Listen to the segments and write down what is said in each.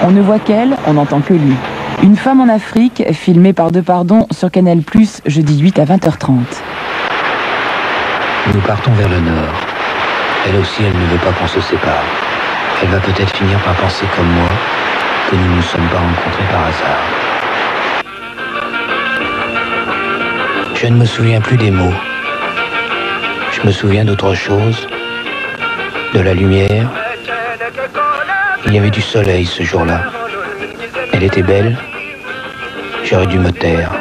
On ne voit qu'elle, on n'entend que lui. Une femme en Afrique, filmée par Depardon sur Canal+, jeudi 8 à 20h30. Nous partons vers le nord. Elle aussi, elle ne veut pas qu'on se sépare. Elle va peut-être finir par penser comme moi que nous ne nous sommes pas rencontrés par hasard. Je ne me souviens plus des mots. Je me souviens d'autre chose, de la lumière. Il y avait du soleil ce jour-là. Elle était belle. J'aurais dû me taire.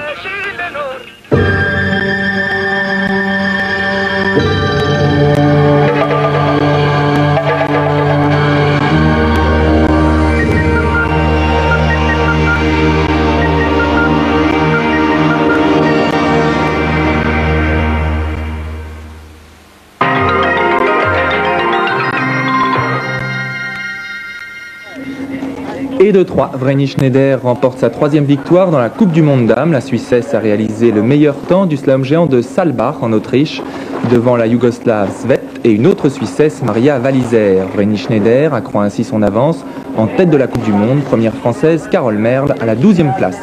Et de 3, Vreni Schneider remporte sa 3e victoire dans la Coupe du Monde dames. La Suissesse a réalisé le meilleur temps du slalom géant de Saalbach en Autriche, devant la Yougoslave Svet et une autre Suissesse, Maria Waliser. Vreni Schneider accroît ainsi son avance en tête de la Coupe du Monde. Première française, Carole Merle, à la 12e place.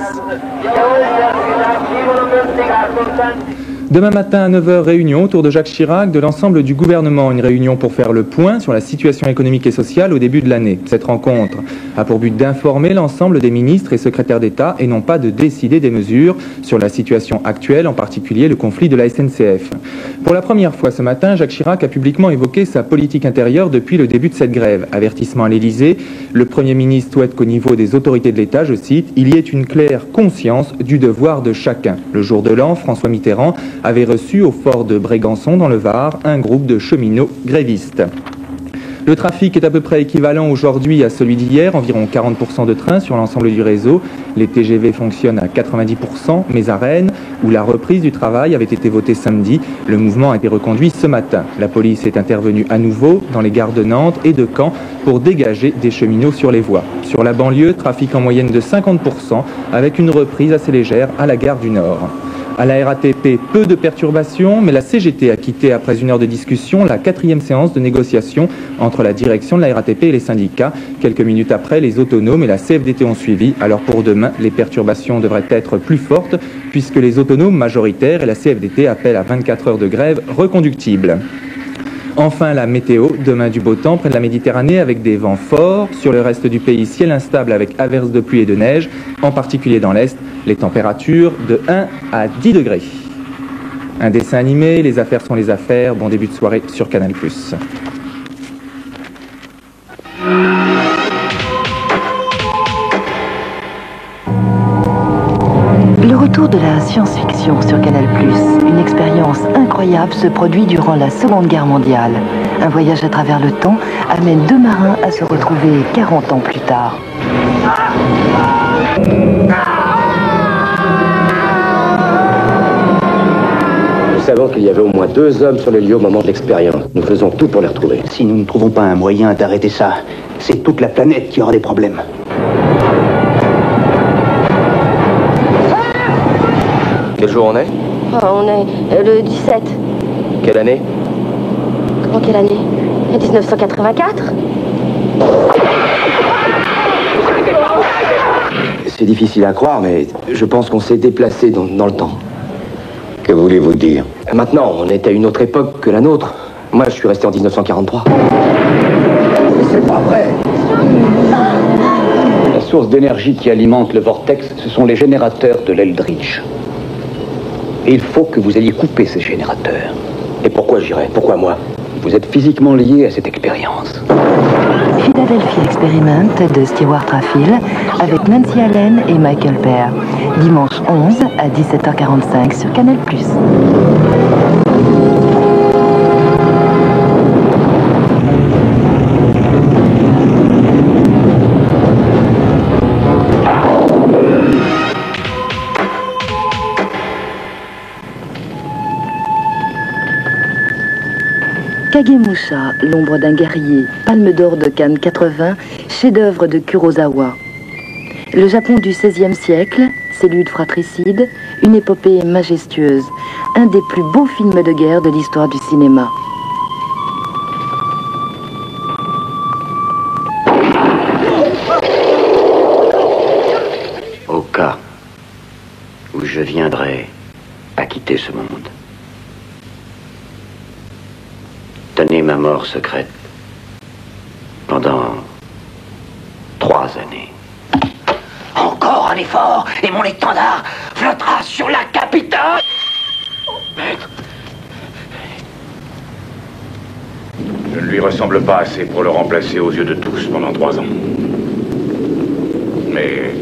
Demain matin à 9h, réunion autour de Jacques Chirac de l'ensemble du gouvernement. Une réunion pour faire le point sur la situation économique et sociale au début de l'année. Cette rencontre a pour but d'informer l'ensemble des ministres et secrétaires d'État et non pas de décider des mesures sur la situation actuelle, en particulier le conflit de la SNCF. Pour la première fois ce matin, Jacques Chirac a publiquement évoqué sa politique intérieure depuis le début de cette grève. Avertissement à l'Élysée, le Premier ministre souhaite qu'au niveau des autorités de l'État, je cite, il y ait une claire conscience du devoir de chacun. Le jour de l'an, François Mitterrand avait reçu au fort de Brégançon dans le Var un groupe de cheminots grévistes. Le trafic est à peu près équivalent aujourd'hui à celui d'hier, environ 40% de trains sur l'ensemble du réseau. Les TGV fonctionnent à 90%, mais à Rennes, où la reprise du travail avait été votée samedi, le mouvement a été reconduit ce matin. La police est intervenue à nouveau dans les gares de Nantes et de Caen pour dégager des cheminots sur les voies. Sur la banlieue, trafic en moyenne de 50%, avec une reprise assez légère à la gare du Nord. À la RATP, peu de perturbations, mais la CGT a quitté après une heure de discussion la 4e séance de négociation entre la direction de la RATP et les syndicats. Quelques minutes après, les autonomes et la CFDT ont suivi. Alors pour demain, les perturbations devraient être plus fortes puisque les autonomes majoritaires et la CFDT appellent à 24 heures de grève reconductibles. Enfin, la météo, demain du beau temps près de la Méditerranée avec des vents forts. Sur le reste du pays, ciel instable avec averses de pluie et de neige, en particulier dans l'Est. Les températures de 1 à 10 degrés. Un dessin animé, les affaires sont les affaires. Bon début de soirée sur Canal+. Le retour de la science-fiction sur Canal+. Une expérience incroyable se produit durant la Seconde Guerre mondiale. Un voyage à travers le temps amène 2 marins à se retrouver 40 ans plus tard. Nous savons qu'il y avait au moins 2 hommes sur le lieu au moment de l'expérience. Nous faisons tout pour les retrouver. Si nous ne trouvons pas un moyen d'arrêter ça, c'est toute la planète qui aura des problèmes. Quel jour on est? On est le 17. Quelle année? Comment quelle année? 1984. C'est difficile à croire, mais je pense qu'on s'est déplacé dans le temps. Que voulez-vous dire? Maintenant, on est à une autre époque que la nôtre. Moi, je suis resté en 1943. Mais c'est pas vrai! La source d'énergie qui alimente le vortex, ce sont les générateurs de l'Eldridge. Et il faut que vous alliez couper ces générateurs. Et pourquoi j'irais? Pourquoi moi? Vous êtes physiquement lié à cette expérience. Philadelphia Experiment de Stewart Raffill avec Nancy Allen et Michael Pear. Dimanche 11 à 17h45 sur Canal+. Kagemusha, l'ombre d'un guerrier, Palme d'or de Cannes 80, chef-d'œuvre de Kurosawa. Le Japon du XVIe siècle, ses luttes fratricides, une épopée majestueuse, un des plus beaux films de guerre de l'histoire du cinéma. viendrai à quitter ce monde. Tenez ma mort secrète pendant 3 années. Encore un effort, et mon étendard flottera sur la capitale. Maître. Je ne lui ressemble pas assez pour le remplacer aux yeux de tous pendant 3 ans. Mais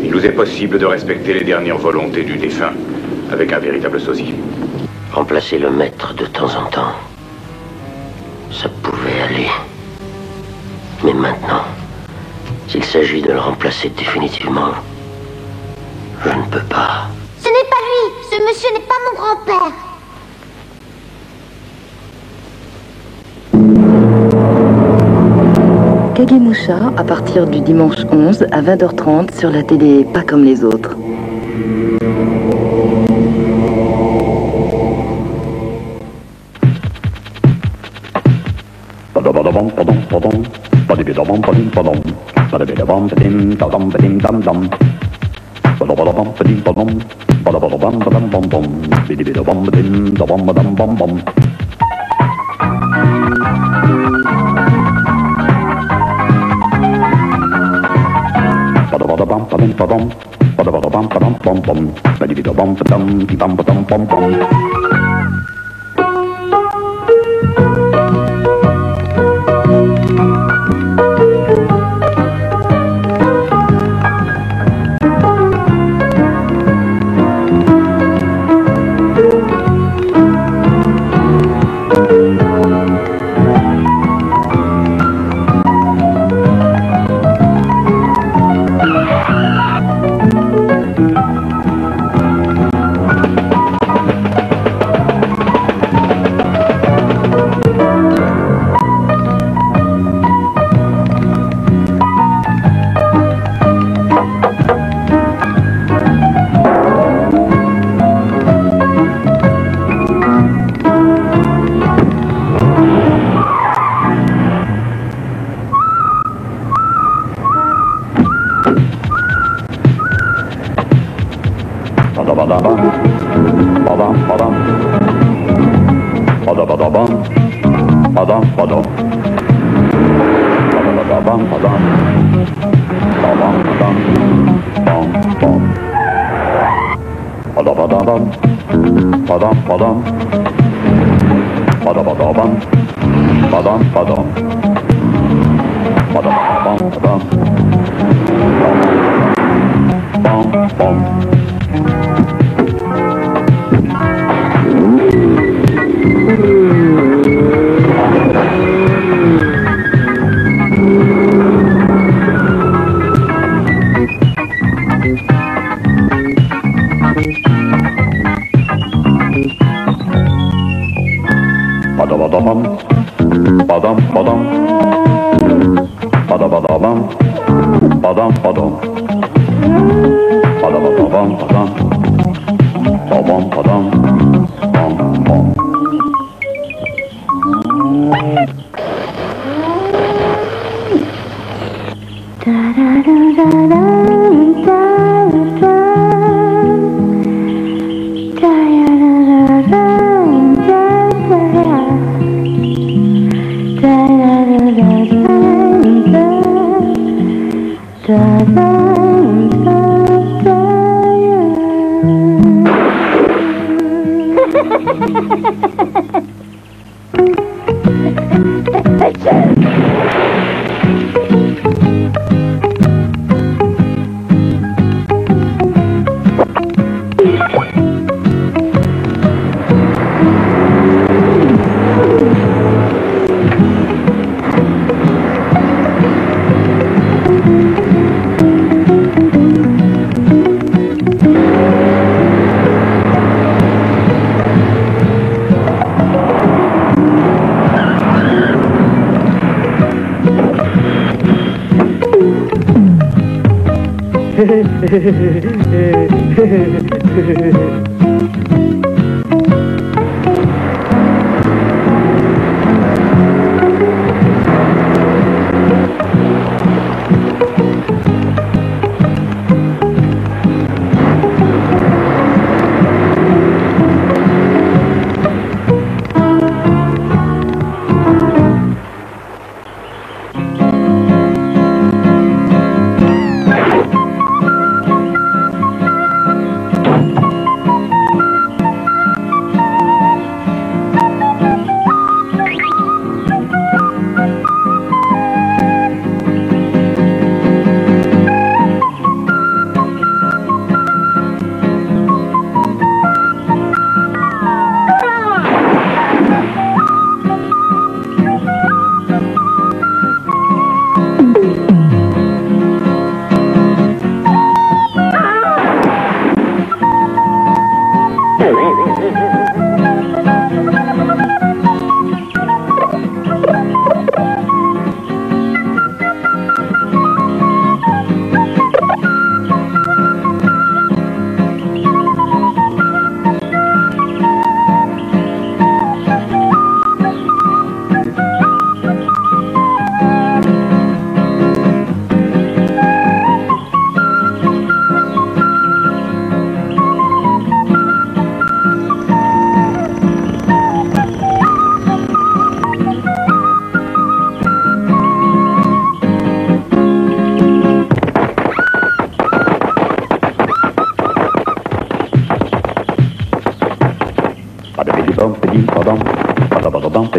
il nous est possible de respecter les dernières volontés du défunt avec un véritable sosie. Remplacer le maître de temps en temps, ça pouvait aller. Mais maintenant, s'il s'agit de le remplacer définitivement, je ne peux pas. Ce n'est pas lui. Ce monsieur n'est pas mon grand-père. Kagemusha à partir du dimanche 11 à 20h30 sur la télé Pas comme les autres.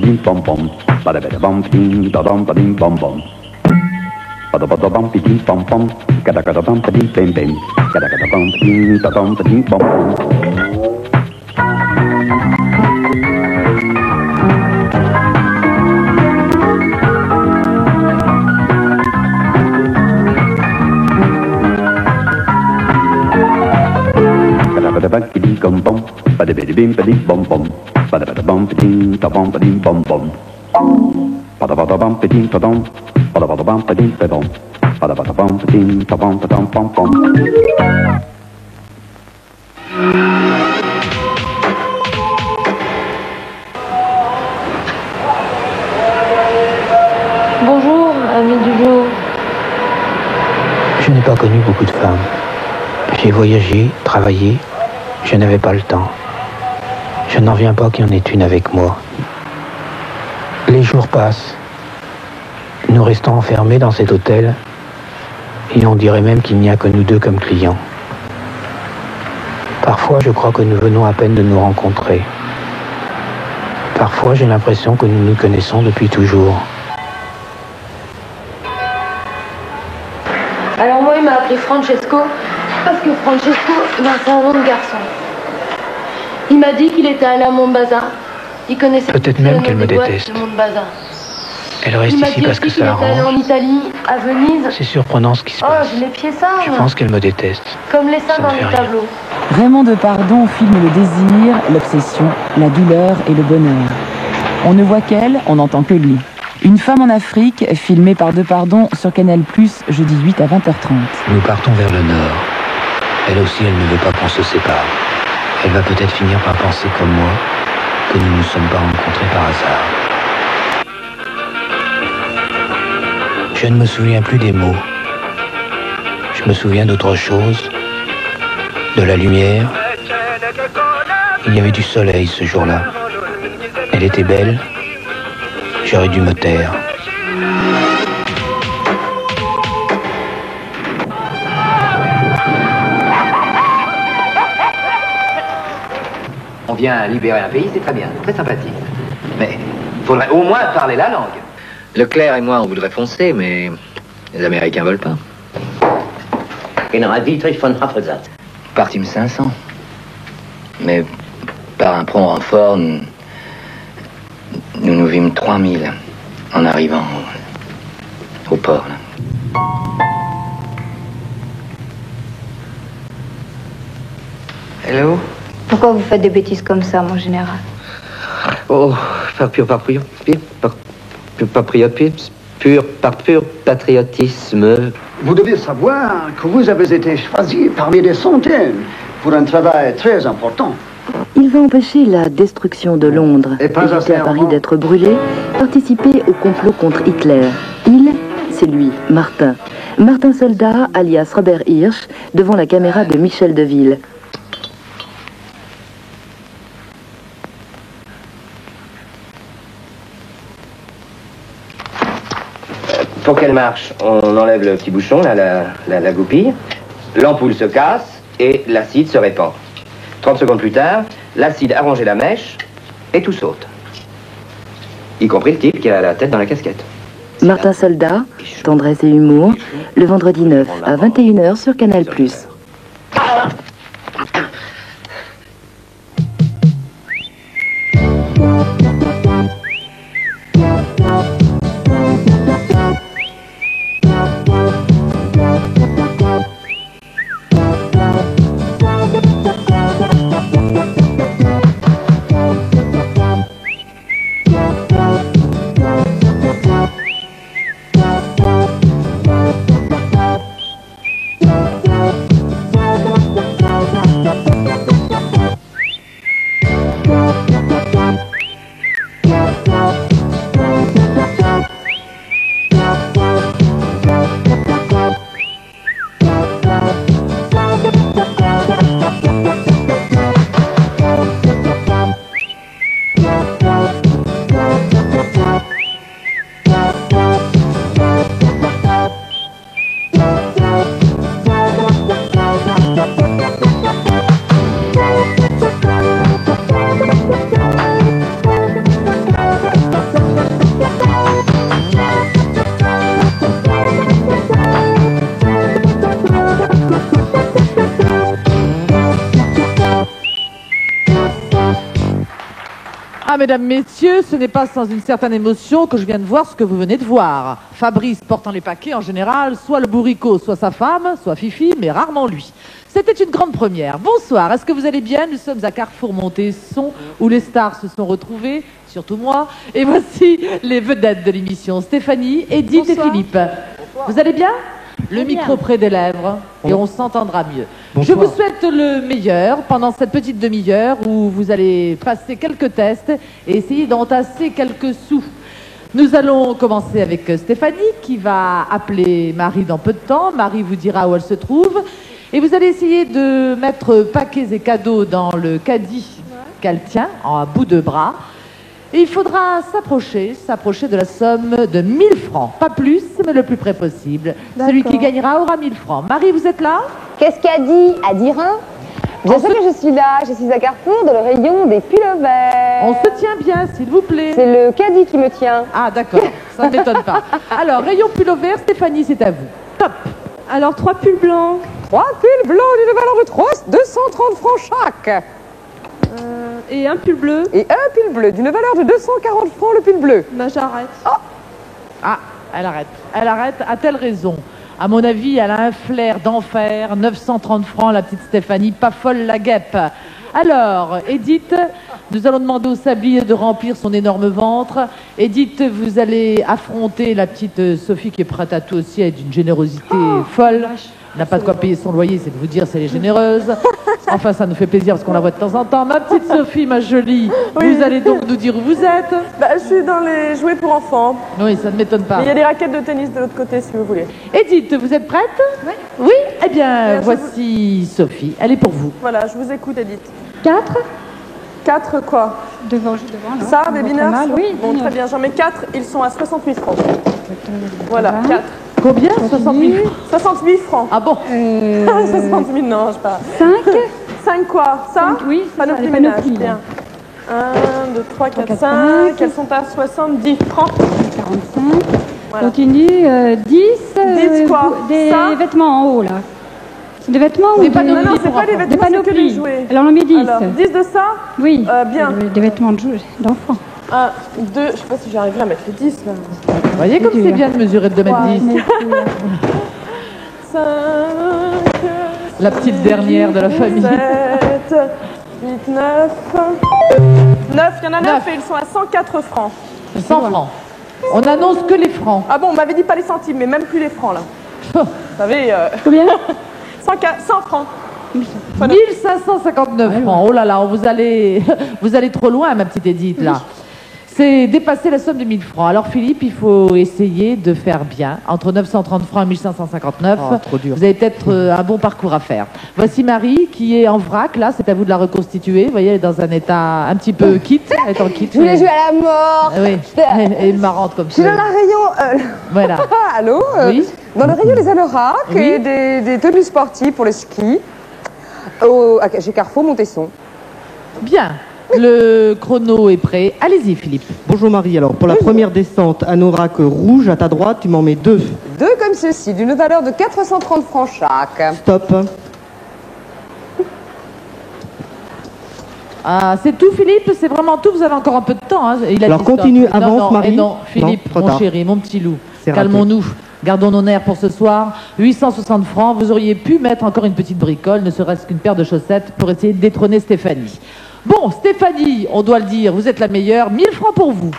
ba-dim bom bom, ba-da-ba-da-bum ba-dim da-dum ba-dim bom bom. Ba-da-ba-da-bum ba-dim bom bom, ga-da-ga-da-bum ba-dim bim bim, ga-da-ga-da-bum ba-dim da-dum ba-dim bom bom. Ba-da-ba-da-bum ba-dim ba-da-ba-da-bim ba-dim bom bom, ba-da-ba-da-bum ba-dim da-bum ba-dim bom bom. Ba-da-ba-da-bum ba-dim da-dum, ba-da-ba-da-bum ba-dim da-dum, ba-da-ba-da-bum ba-dim da-bum ba-dum bom bom. Bonjour, ami du lot. Je n'ai pas connu beaucoup de femmes. J'ai voyagé, travaillé, je n'avais pas le temps. Je n'en reviens pas qu'il y en ait une avec moi. Les jours passent. Nous restons enfermés dans cet hôtel et on dirait même qu'il n'y a que nous deux comme clients. Parfois, je crois que nous venons à peine de nous rencontrer. Parfois, j'ai l'impression que nous nous connaissons depuis toujours. Alors moi, il m'a appelé Francesco, parce que Francesco, c'est un nom de garçon. Il m'a dit qu'il était allé à Montbazin. Il connaissait peut-être même qu'elle me déteste. Elle reste ici parce que ça l'arrange. Il est allé en Italie, à Venise. C'est surprenant ce qui se passe. Oh, j'ai les pieds sales. Je pense qu'elle me déteste. Comme les seins dans les tableaux. Raymond Depardon filme le désir, l'obsession, la douleur et le bonheur. On ne voit qu'elle, on n'entend que lui. Une femme en Afrique, filmée par Depardon sur Canal+, jeudi 8 à 20h30. Nous partons vers le nord. Elle aussi, elle ne veut pas qu'on se sépare. Elle va peut-être finir par penser comme moi que nous ne nous sommes pas rencontrés par hasard. Je ne me souviens plus des mots. Je me souviens d'autre chose, de la lumière. Il y avait du soleil ce jour-là. Elle était belle. J'aurais dû me taire. On vient libérer un pays, c'est très bien, très sympathique. Mais il faudrait au moins parler la langue. Leclerc et moi, on voudrait foncer, mais les Américains veulent pas. Partîmes 500. Mais par un prompt renfort, nous vîmes 3000 en arrivant au port. Là. Hello? Pourquoi vous faites des bêtises comme ça, mon général? Oh, par pur patriotisme. Vous devez savoir que vous avez été choisi parmi des centaines pour un travail très important. Il va empêcher la destruction de Londres, éviter à Paris d'être brûlé, participer au complot contre Hitler. Il, c'est lui, Martin. Martin Soldat, alias Robert Hirsch, devant la caméra de Michel Deville. Pour qu'elle marche, on enlève le petit bouchon, là, la goupille. L'ampoule se casse et l'acide se répand. 30 secondes plus tard, l'acide a rongé la mèche et tout saute. Y compris le type qui a la tête dans la casquette. Martin Soldat, tendresse et humour, le vendredi 9 à 21h sur Canal+. Ah, mesdames, messieurs, ce n'est pas sans une certaine émotion que je viens de voir ce que vous venez de voir. Fabrice portant les paquets, en général, soit le bourricot, soit sa femme, soit Fifi, mais rarement lui. C'était une grande première. Bonsoir, est-ce que vous allez bien? Nous sommes à Carrefour Montesson, où les stars se sont retrouvées, surtout moi. Et voici les vedettes de l'émission, Stéphanie, Edith et Philippe. Bonsoir. Vous allez bien? Le micro près des lèvres, et on s'entendra mieux. Bonsoir. Je vous souhaite le meilleur pendant cette petite demi-heure où vous allez passer quelques tests et essayer d'entasser quelques sous. Nous allons commencer avec Stéphanie qui va appeler Marie dans peu de temps. Marie vous dira où elle se trouve. Et vous allez essayer de mettre paquets et cadeaux dans le caddie qu'elle tient en bout de bras. Et il faudra s'approcher de la somme de 1000 francs. Pas plus, mais le plus près possible. Celui qui gagnera aura 1000 francs. Marie, vous êtes là? Qu'est-ce qu'elle dit? À dire un? Bien sûr que je suis là. Je suis à Carrefour, dans le rayon des pullovers. On se tient bien, s'il vous plaît. C'est le caddie qui me tient. Ah, d'accord. Ça ne m'étonne pas. Alors, rayon pullover, Stéphanie, c'est à vous. Top. Alors, 3 pulls blancs. 3 pulls blancs d'une valeur de 230 francs chaque. Et un pull bleu. Et un pull bleu d'une valeur de 240 francs le pull bleu. Ben j'arrête. Oh. Ah, elle arrête. Elle arrête, a-t-elle raison? À mon avis, elle a un flair d'enfer. 930 francs, la petite Stéphanie, pas folle la guêpe. Alors, Edith, nous allons demander au sablier de remplir son énorme ventre. Edith, vous allez affronter la petite Sophie qui est prête à tout aussi, elle est d'une générosité folle. Elle n'a pas de quoi payer son loyer, c'est de vous dire si elle est généreuse. Enfin, ça nous fait plaisir parce qu'on la voit de temps en temps. Ma petite Sophie, ma jolie, vous allez donc nous dire où vous êtes? Je suis dans les jouets pour enfants. Oui, ça ne m'étonne pas. Il y a des raquettes de tennis de l'autre côté si vous voulez. Edith, vous êtes prête? Oui. Oui? Eh bien, voici Sophie. Elle est pour vous. Voilà, je vous écoute, Edith. 4? 4 quoi? Devant, juste devant. Là. Ça, des bineurs? Oui. Bon, très bien, j'en mets 4, ils sont à 68 francs. Voilà, 4. Combien? 60 000 francs. 68 francs. Ah bon? 60 000, non, je sais pas. 5? 5 quoi? Ça? 5, oui. Panoplie ménage, bien. 1, 2, 3, 4, 5. Elles sont à 70 francs. 45. Voilà. Continue. 10. Quoi? Des vêtements en haut, là. C'est des vêtements ou des panoplies? Non, c'est pas des vêtements, c'est que des jouets. Alors on met 10. Alors, 10 de ça? Oui. Bien. Des vêtements d'enfants. 1, 2, je sais pas si j'arriverai à mettre les 10 là. Vous voyez comme c'est bien de mesurer de 2,10 m. 5, la petite dernière de la famille. 7, 8, 9. 9, il y en a 9 et ils sont à 104 francs. 100 francs. On annonce que les francs. Ah bon, on m'avait dit pas les centimes, mais même plus les francs là. Vous savez. Combien? 100 francs. 1559 francs. Oh là là, vous allez trop loin, ma petite Edith, là. C'est dépasser la somme de 1000 francs. Alors, Philippe, il faut essayer de faire bien. Entre 930 francs et 1559, trop dur. vous avez peut-être un bon parcours à faire. Voici Marie, qui est en vrac, là. C'est à vous de la reconstituer. Vous voyez, elle est dans un état un petit peu quitte. Elle est en quitte. Je voulais jouer à la mort. Oui, elle est marrante comme ça. Je suis dans le rayon... Voilà. Allô Oui. Dans le rayon des anoraks et des tenues sportives pour le ski. Chez Carrefour Montesson. Bien. Le chrono est prêt. Allez-y, Philippe. Bonjour Marie. Alors, pour la première descente, anorak rouge, à ta droite, tu m'en mets 2. 2 comme ceci, d'une valeur de 430 francs chaque. Stop. Ah, c'est tout, Philippe? C'est vraiment tout? Vous avez encore un peu de temps. Hein. Alors, continue, avance, Marie. Non, Philippe, non, mon chéri, mon petit loup. Calmons-nous. Gardons nos nerfs pour ce soir. 860 francs. Vous auriez pu mettre encore une petite bricole, ne serait-ce qu'une paire de chaussettes, pour essayer de détrôner Stéphanie. Bon, Stéphanie, on doit le dire, vous êtes la meilleure. 1000 francs pour vous.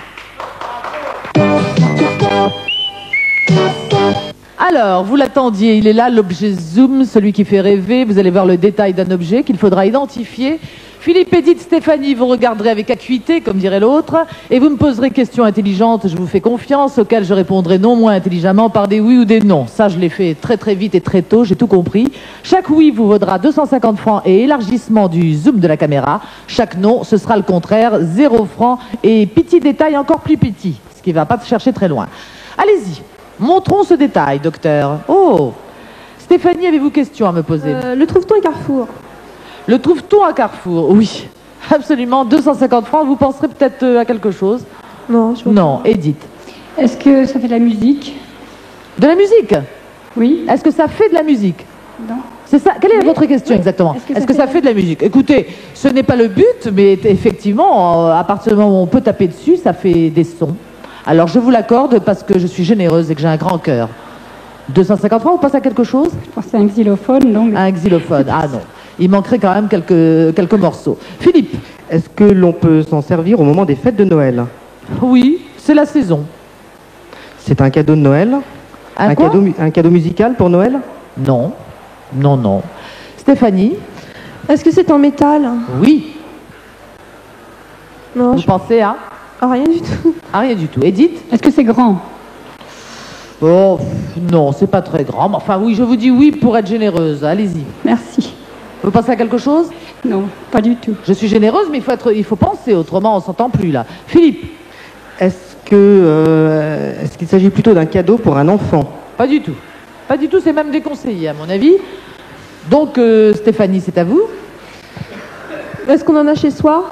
Alors, vous l'attendiez, il est là, l'objet Zoom, celui qui fait rêver. Vous allez voir le détail d'un objet qu'il faudra identifier. Philippe, Edith, Stéphanie, vous regarderez avec acuité, comme dirait l'autre, et vous me poserez questions intelligentes, je vous fais confiance, auxquelles je répondrai non moins intelligemment par des oui ou des non. Ça, je l'ai fait très très vite et très tôt, j'ai tout compris. Chaque oui vous vaudra 250 francs et élargissement du zoom de la caméra. Chaque non, ce sera le contraire, 0 francs et petit détail encore plus petit, ce qui ne va pas te chercher très loin. Allez-y, montrons ce détail, docteur. Oh, Stéphanie, avez-vous question à me poser? Le trouve-t-on à Carrefour? Le trouve-t-on à Carrefour? Oui, absolument. 250 francs, vous penserez peut-être à quelque chose? Non, je vois Non, pas. Edith. Est-ce que ça fait de la musique? De la musique? Oui. Est-ce que ça fait de la musique? Non. C'est ça. Quelle est votre question exactement? Est-ce que ça fait de la musique? Écoutez, ce n'est pas le but, mais effectivement, à partir du moment où on peut taper dessus, ça fait des sons. Alors je vous l'accorde parce que je suis généreuse et que j'ai un grand cœur. 250 francs, on passe à quelque chose? Je pense à un xylophone, donc. Un xylophone, ah non. Il manquerait quand même quelques morceaux. Philippe? Est-ce que l'on peut s'en servir au moment des fêtes de Noël? Oui, c'est la saison. C'est un cadeau de Noël? Un cadeau musical pour Noël? Non. Non, non. Stéphanie? Est-ce que c'est en métal? Oui. Non, vous pensez à? Rien du tout. Ah, rien du tout. Edith? Est-ce que c'est grand? Oh, non, c'est pas très grand. Mais enfin, oui, je vous dis oui pour être généreuse. Allez-y. Merci. Vous pensez à quelque chose? Non, pas du tout. Je suis généreuse, mais il faut penser, autrement on s'entend plus là. Philippe? Est-ce qu'il s'agit plutôt d'un cadeau pour un enfant? Pas du tout. Pas du tout, c'est même déconseillé à mon avis. Donc, Stéphanie, c'est à vous. Est-ce qu'on en a chez soi?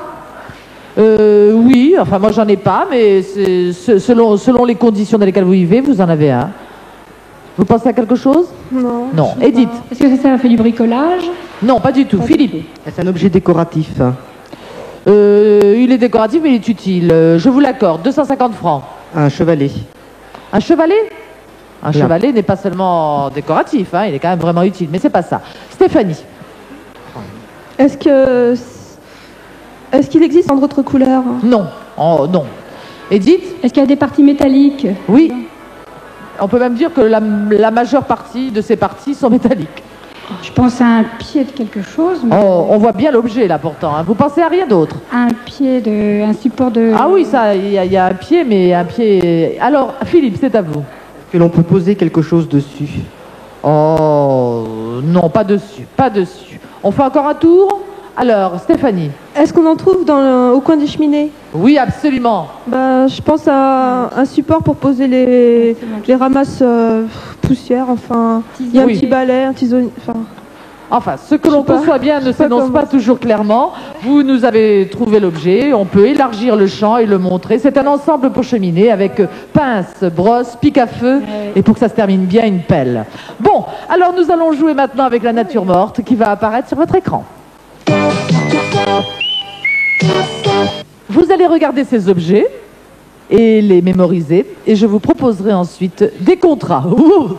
Oui, enfin moi j'en ai pas, mais selon les conditions dans lesquelles vous vivez, vous en avez un. Vous pensez à quelque chose? Non. Non. Edith? Est-ce que ça fait du bricolage? Non, pas du tout. Philippe? Est-ce un objet décoratif? Il est décoratif, mais il est utile. Je vous l'accorde, 250 francs. Un chevalet. Un chevalet? Un chevalet n'est pas seulement décoratif, hein, il est quand même vraiment utile, mais c'est pas ça. Stéphanie? Est-ce qu'il existe en d'autres couleurs? Non. Oh, non. Edith? Est-ce qu'il y a des parties métalliques? Oui. On peut même dire que la majeure partie de ces parties sont métalliques. Je pense à un pied de quelque chose. Mais... Oh, on voit bien l'objet là pourtant. Hein. Vous pensez à rien d'autre? Un support de... Ah oui, ça, il y a un pied, mais un pied... Alors, Philippe, c'est à vous. Que l'on peut poser quelque chose dessus? Oh, non, pas dessus, pas dessus. On fait encore un tour? Alors, Stéphanie? Est-ce qu'on en trouve au coin des cheminées? Oui, absolument. Bah, je pense à un support pour poser les ramasses poussière, enfin... Il y a un petit balai, un tisonnier, Enfin, ce que l'on conçoit bien ne s'énonce pas toujours clairement. Vous nous avez trouvé l'objet, on peut élargir le champ et le montrer. C'est un ensemble pour cheminer avec pince, brosse, pic à feu et pour que ça se termine bien, une pelle. Bon, alors nous allons jouer maintenant avec la nature morte qui va apparaître sur votre écran. Vous allez regarder ces objets et les mémoriser et je vous proposerai ensuite des contrats. Ouh.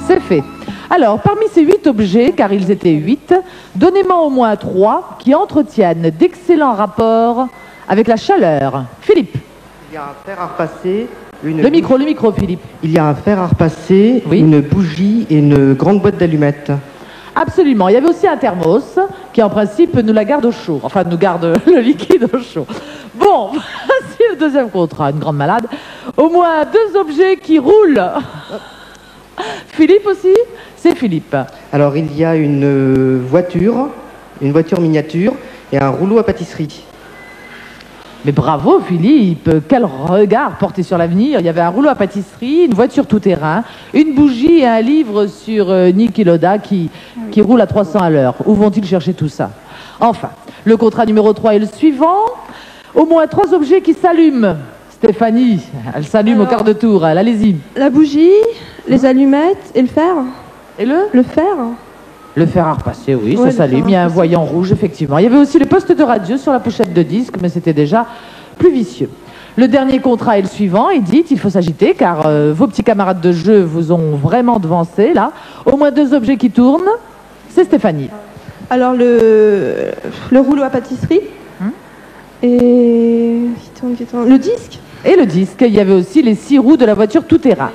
C'est fait. Alors, parmi ces 8 objets, car ils étaient 8, donnez-moi au moins 3 qui entretiennent d'excellents rapports avec la chaleur. Philippe? Il y a un fer à repasser. Le micro, Philippe. Il y a un fer à repasser, une bougie et une grande boîte d'allumettes. Absolument. Il y avait aussi un thermos qui, en principe, nous la garde au chaud. Enfin, nous garde le liquide au chaud. Bon, voici le deuxième contrat, une grande malade. Au moins 2 objets qui roulent. Philippe aussi? C'est Philippe. Alors, il y a une voiture miniature et un rouleau à pâtisserie. Mais bravo Philippe, quel regard porté sur l'avenir. Il y avait un rouleau à pâtisserie, une voiture tout-terrain, une bougie et un livre sur Niki Lauda qui roule à 300 à l'heure. Où vont-ils chercher tout ça? Enfin, le contrat numéro 3 est le suivant. Au moins 3 objets qui s'allument. Stéphanie, elle s'allume au quart de tour, allez-y. La bougie, les allumettes et le fer. Et le fer. Le fer à repasser, oui, Ouais, ça s'allume. Il y a un voyant rouge, effectivement. Il y avait aussi le poste de radio sur la pochette de disque, mais c'était déjà plus vicieux. Le dernier contrat est le suivant. Edith, il faut s'agiter, car vos petits camarades de jeu vous ont vraiment devancé, là. Au moins 2 objets qui tournent. C'est Stéphanie. Alors, le rouleau à pâtisserie. Et... Le disque. Et le disque. Il y avait aussi les 6 roues de la voiture tout-terrain.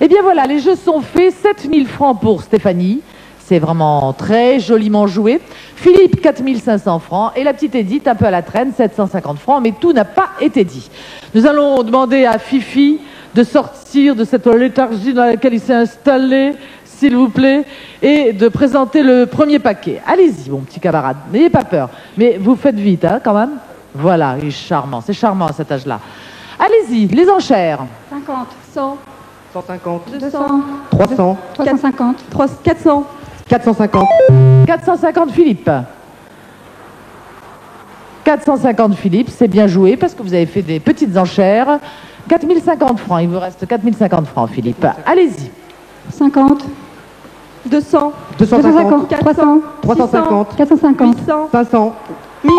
Eh bien voilà, les jeux sont faits. 7000 francs pour Stéphanie. C'est vraiment très joliment joué. Philippe, 4500 francs. Et la petite Edith, un peu à la traîne, 750 francs. Mais tout n'a pas été dit. Nous allons demander à Fifi de sortir de cette léthargie dans laquelle il s'est installé, s'il vous plaît, et de présenter le premier paquet. Allez-y, mon petit camarade. N'ayez pas peur. Mais vous faites vite, hein, quand même. Voilà, il est charmant. C'est charmant à cet âge-là. Allez-y, les enchères. 50, 100, 150. 200. 300. 350. 400. 450. 450 Philippe. 450 Philippe, c'est bien joué parce que vous avez fait des petites enchères. 4050 francs, il vous reste 4050 francs Philippe. Allez-y. 50. 200. 250. 300. 350. 450. 800. 500. 1000.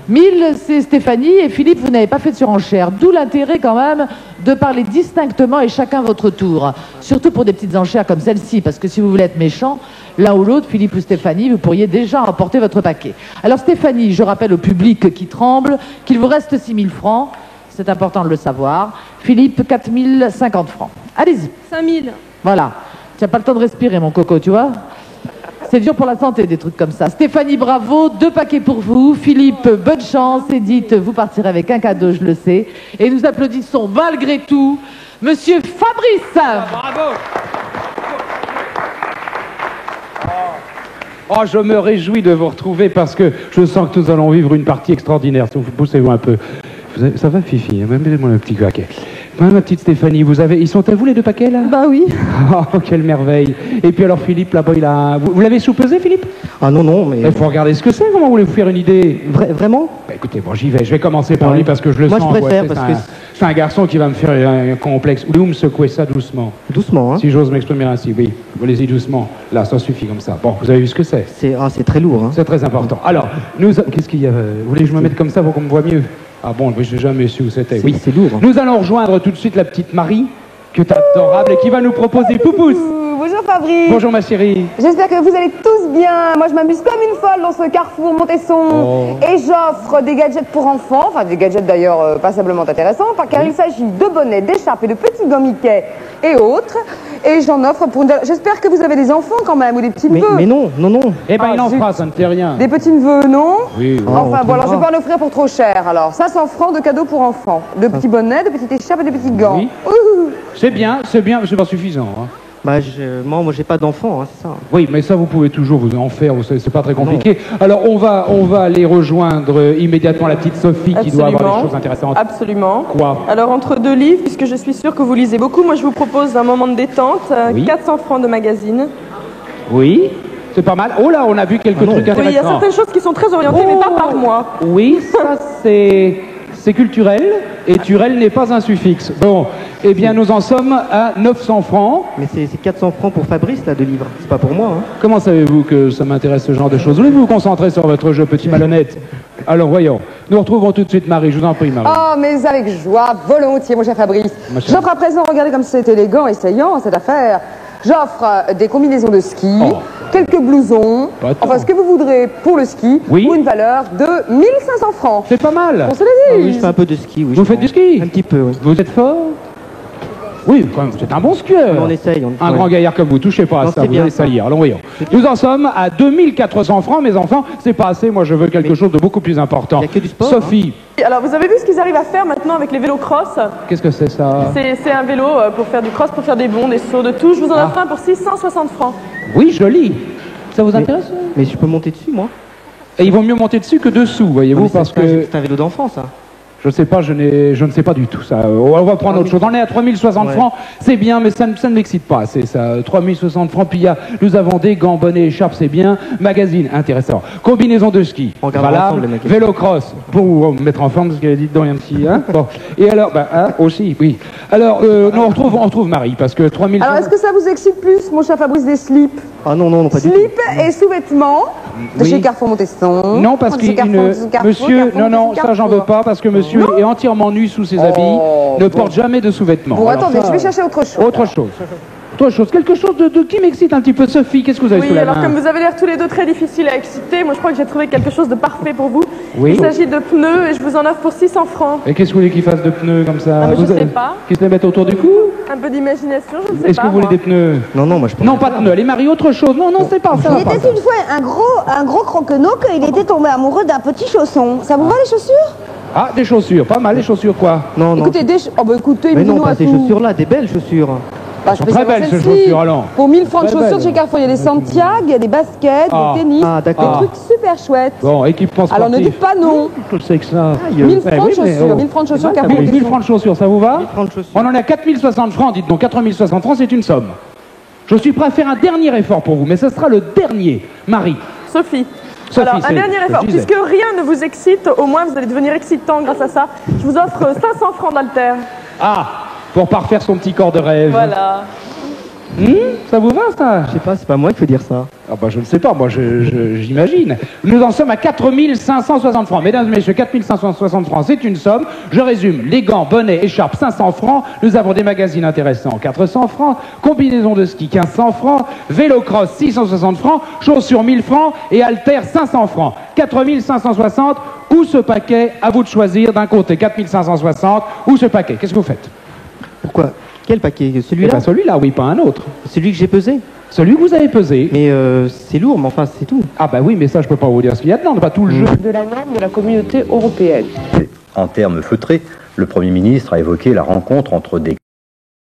1000, c'est Stéphanie et Philippe, vous n'avez pas fait de surenchère. D'où l'intérêt quand même de parler distinctement et chacun votre tour. Surtout pour des petites enchères comme celle-ci, parce que si vous voulez être méchant, l'un ou l'autre, Philippe ou Stéphanie, vous pourriez déjà remporter votre paquet. Alors Stéphanie, je rappelle au public qui tremble qu'il vous reste 6000 francs. C'est important de le savoir. Philippe, 4050 francs. Allez-y. 5000. Voilà. Tu n'as pas le temps de respirer, mon coco, tu vois? C'est dur pour la santé, des trucs comme ça. Stéphanie, bravo. 2 paquets pour vous. Philippe, bonne chance. Edith, vous partirez avec un cadeau, je le sais. Et nous applaudissons, malgré tout, Monsieur Fabrice. Bravo. Oh, je me réjouis de vous retrouver parce que je sens que nous allons vivre une partie extraordinaire. Poussez-vous un peu. Ça va, Fifi? Même moi un petit paquet. Ma petite Stéphanie, ils sont à vous les 2 paquets là? Bah oui. Oh, quelle merveille. Et puis alors Philippe, là-bas, vous l'avez sous-pesé, Philippe? Ah non, non, mais... Il faut regarder ce que c'est, comment voulez-vous faire une idée? Vraiment? Bah, écoutez, bon, j'y vais. Je vais commencer par lui parce que je le Moi, sens. je préfère parce que... C'est un garçon qui va me faire un complexe. Vous me secouez ça doucement. Doucement, hein? Si j'ose m'exprimer ainsi, oui. Allez-y doucement. Là, ça suffit comme ça. Bon, vous avez vu ce que c'est? C'est très lourd, hein? C'est très important. Alors, qu'est-ce qu'il y a? Vous voulez que je me mette comme ça pour qu'on me voit mieux? Ah bon, je n'ai jamais su où c'était. Oui, c'est lourd. Nous allons rejoindre tout de suite la petite Marie, qui est adorable et qui va nous proposer Poupous. Bonjour Fabrice. Bonjour ma chérie. J'espère que vous allez tous bien. Moi je m'amuse comme une folle dans ce carrefour Montesson. Et j'offre des gadgets pour enfants, enfin des gadgets d'ailleurs passablement intéressants, car il s'agit de bonnets, d'écharpes et de petits gants Mickey et autres. Et j'en offre pour... J'espère que vous avez des enfants quand même, ou des petits neveux. Mais non, non, non. Eh ben il en fera, ça ne fait rien. Des petits neveux, non? Oui. Enfin bon, alors je vais pas en offrir pour trop cher. Alors 500 francs de cadeaux pour enfants. De petits bonnets, de petites écharpes et de petits gants. Oui. C'est bien, mais c'est pas suffisant. Hein. Bah, moi j'ai pas d'enfant, hein, c'est ça. Oui, mais ça, vous pouvez toujours vous en faire, c'est pas très compliqué. Non. Alors, on va aller rejoindre immédiatement la petite Sophie qui doit avoir des choses intéressantes. Absolument. Quoi? Alors, entre 2 livres, puisque je suis sûre que vous lisez beaucoup, moi je vous propose un moment de détente, 400 francs de magazine. Oui, c'est pas mal. Oh là, on a vu quelques trucs intéressants. Oui, il y a certaines choses qui sont très orientées, mais pas par moi. Oui, ça c'est culturel, et turel n'est pas un suffixe. Bon, eh bien nous en sommes à 900 francs. Mais c'est 400 francs pour Fabrice, là, de livres. C'est pas pour moi, hein. Comment savez-vous que ça m'intéresse ce genre de choses? Voulez-vous vous concentrer sur votre jeu, petit malhonnête? Alors voyons, nous retrouvons tout de suite Marie, je vous en prie Marie. Oh, mais avec joie, volontiers, mon cher Fabrice. J'offre à présent, regardez comme c'est élégant et saillant, cette affaire. J'offre des combinaisons de ski, quelques blousons, enfin ce que vous voudrez pour le ski, pour une valeur de 1500 francs. C'est pas mal. On se le dit. Oui, je fais un peu de ski, oui. Vous faites du ski? Un petit peu, oui. Vous êtes fort? Oui, quand même, vous êtes un bon skieur. On essaye. Un grand gaillard comme vous, touchez pas à ça, vous allez salir. Allons, voyons. Nous en sommes à 2400 francs, mes enfants. C'est pas assez, moi je veux quelque chose de beaucoup plus important. Il y a que du sport. Sophie. Hein. Alors, vous avez vu ce qu'ils arrivent à faire maintenant avec les vélos cross? Qu'est-ce que c'est ça? C'est un vélo pour faire du cross, pour faire des bonds, des sauts, de tout. Je vous en offre un pour 660 francs. Oui, joli. Ça vous intéresse? Mais je peux monter dessus, moi. Et il vaut mieux monter dessus que dessous, voyez-vous, parce que... C'est un vélo d'enfant, ça. Je sais pas, je ne sais pas du tout ça. On va prendre autre chose. On est à 3060 francs, c'est bien, mais ça ne m'excite pas. C'est ça, 3060 francs. Puis nous avons des gants, bonnets, écharpes, c'est bien. Magazine, intéressant. Combinaison de ski, valable. Vélo cross, pour vous mettre en forme, parce qu'elle a dit dedans, il y a un petit... Hein bon. Et alors, aussi, oui. Alors, on retrouve Marie, parce que 3000... Alors, est-ce que ça vous excite plus, mon cher Fabrice, des slips? Ah non, pas du tout. Slip et sous-vêtements de chez Carrefour Montesson. Non, parce que monsieur... Non, ça j'en veux pas, parce que monsieur est entièrement nu sous ses habits, ne porte jamais de sous-vêtements. Bon, attendez, je vais chercher autre chose. Autre chose, quelque chose de qui m'excite un petit peu. Sophie, qu'est-ce que vous avez sous la main? Oui, alors comme vous avez l'air tous les deux très difficiles à exciter, moi je crois que j'ai trouvé quelque chose de parfait pour vous. Oui. Il s'agit de pneus et je vous en offre pour 600 francs. Et qu'est-ce que vous voulez qu'ils fassent de pneus comme ça? Je sais pas. Qu'ils se les mettent autour du cou? Un peu d'imagination, je ne sais pas. Est-ce que vous voulez des pneus? Non, moi je pense. Non, pas de pneus. Allez, Marie, autre chose. Non, c'est pas ça. Il était une fois un gros croquenot qu'il était tombé amoureux d'un petit chausson. Ça vous va les chaussures? Ah, des chaussures, pas mal. Les chaussures quoi? Non. Écoutez, écoutez, mais non, pas ces chaussures-là, des belles chaussures. Bah, Elles sont très belles, ces celle-ci. chaussures, Alain. Pour 1000 francs de Très chaussures belles. chez Carrefour, il y a des Santiago, il y a des baskets, Ah. des tennis, Ah, d'accord. des trucs super chouettes. Bon, équipement sportif. Alors ne dites pas non. Je sais que ça. 1000 francs de chaussures, 1000 francs de chaussures, Carrefour. 1000 francs de chaussures, ça vous va? On en a 4060 francs, dites donc 4060 francs, c'est une somme. Je suis prêt à faire un dernier effort pour vous, mais ce sera le dernier. Marie. Sophie. Sophie, Alors, un c'est dernier ce que effort. je disais. Puisque rien ne vous excite, au moins vous allez devenir excitant grâce à ça. Je vous offre 500 francs d'haltère. Ah, pour parfaire son petit corps de rêve. Voilà. Ça vous va, ça? Je sais pas, c'est pas moi qui faut dire ça. Ah bah je ne sais pas, moi j'imagine. Nous en sommes à 4560 francs. Mesdames et messieurs, 4560 francs, c'est une somme. Je résume, les gants, bonnets, écharpes, 500 francs. Nous avons des magazines intéressants, 400 francs. Combinaison de ski, 1500 francs. Vélo cross, 660 francs. Chaussures, 1000 francs. Et haltères, 500 francs. 4560, ou ce paquet, à vous de choisir d'un côté 4560, ou ce paquet. Qu'est-ce que vous faites? Pourquoi? Quel paquet? Eh Celui-là? ben, celui-là, oui, pas un autre. Celui que j'ai pesé? Celui que vous avez pesé. Mais c'est lourd, mais enfin, c'est tout. Ah bah oui, mais ça, je peux pas vous dire ce qu'il y a dedans, c'est pas tout le jeu. De la norme de la communauté européenne. En termes feutrés, le Premier ministre a évoqué la rencontre entre des